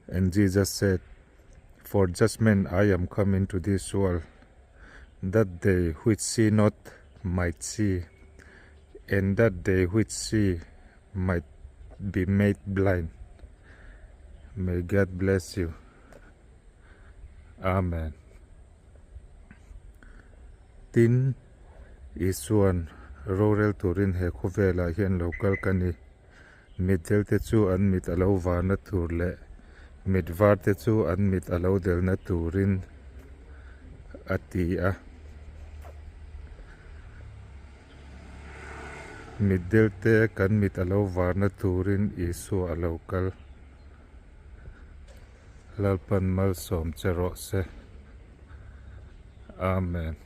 And Jesus said, "For judgment I am come into this world, that they which see not might see, and that they which see might be made blind." May God bless you. Amen. Tin isuan rorel turin he khuvela hian local kani midel te chu an mit alo varna tur le midvar te chu an mit alo delna turin ati a midel te kan mit alo varna turin isu a local lalpan malsawm che rawh se. Amen.